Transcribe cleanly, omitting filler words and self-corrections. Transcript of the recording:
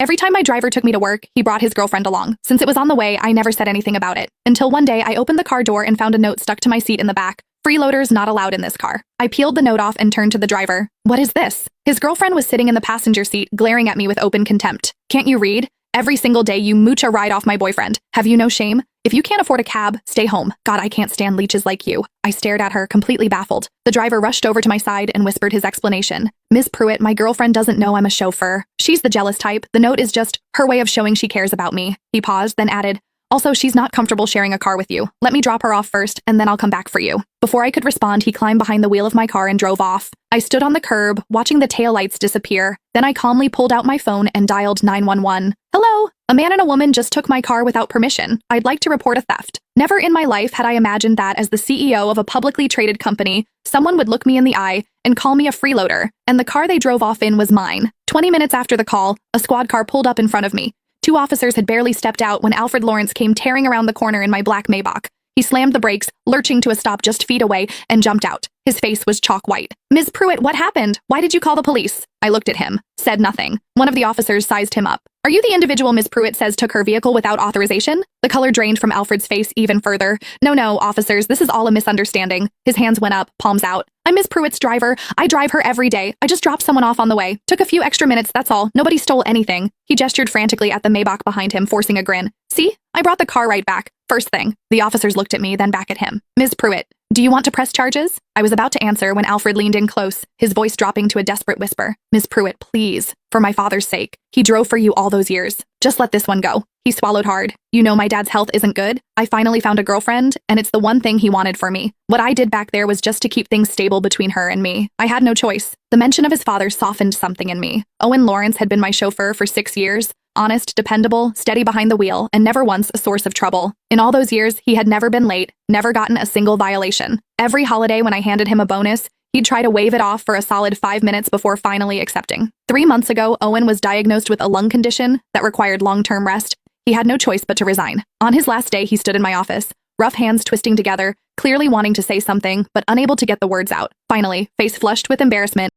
Every time my driver took me to work, he brought his girlfriend along. Since it was on the way, I never said anything about it. Until one day, I opened the car door and found a note stuck to my seat in the back. Freeloaders not allowed in this car. I peeled the note off and turned to the driver. What is this? His girlfriend was sitting in the passenger seat, glaring at me with open contempt. Can't you read? Every single day you mooch a ride off my boyfriend. Have you no shame? If you can't afford a cab, stay home. God, I can't stand leeches like you. I stared at her, completely baffled. The driver rushed over to my side and whispered his explanation. Miss Pruitt, my girlfriend doesn't know I'm a chauffeur. She's the jealous type. The note is just her way of showing she cares about me. He paused, then added, also, she's not comfortable sharing a car with you. Let me drop her off first, and then I'll come back for you. Before I could respond, he climbed behind the wheel of my car and drove off. I stood on the curb, watching the taillights disappear. Then I calmly pulled out my phone and dialed 911. Hello? A man and a woman just took my car without permission. I'd like to report a theft. Never in my life had I imagined that as the CEO of a publicly traded company, someone would look me in the eye and call me a freeloader, and the car they drove off in was mine. 20 minutes after the call, a squad car pulled up in front of me. 2 officers had barely stepped out when Alfred Lawrence came tearing around the corner in my black Maybach. He slammed the brakes, lurching to a stop just feet away, and jumped out. His face was chalk white. Ms. Pruitt, what happened? Why did you call the police? I looked at him, said nothing. One of the officers sized him up. Are you the individual Ms. Pruitt says took her vehicle without authorization? The color drained from Alfred's face even further. No, officers, this is all a misunderstanding. His hands went up, palms out. I'm Ms. Pruitt's driver. I drive her every day. I just dropped someone off on the way. Took a few extra minutes, that's all. Nobody stole anything. He gestured frantically at the Maybach behind him, forcing a grin. See? I brought the car right back. First thing. The officers looked at me, then back at him. Ms. Pruitt, do you want to press charges? I was about to answer when Alfred leaned in close, his voice dropping to a desperate whisper. Ms. Pruitt, please. For my father's sake. He drove for you all those years. Just let this one go. He swallowed hard. You know my dad's health isn't good. I finally found a girlfriend, and it's the one thing he wanted for me. What I did back there was just to keep things stable between her and me. I had no choice. The mention of his father softened something in me. Owen Lawrence had been my chauffeur for 6 years. Honest, dependable, steady behind the wheel, and never once a source of trouble. In all those years, he had never been late, never gotten a single violation. Every holiday when I handed him a bonus, he'd try to wave it off for a solid 5 minutes before finally accepting. 3 months ago, Owen was diagnosed with a lung condition that required long-term rest. He had no choice but to resign. On his last day, he stood in my office, rough hands twisting together, clearly wanting to say something, but unable to get the words out. Finally, face flushed with embarrassment,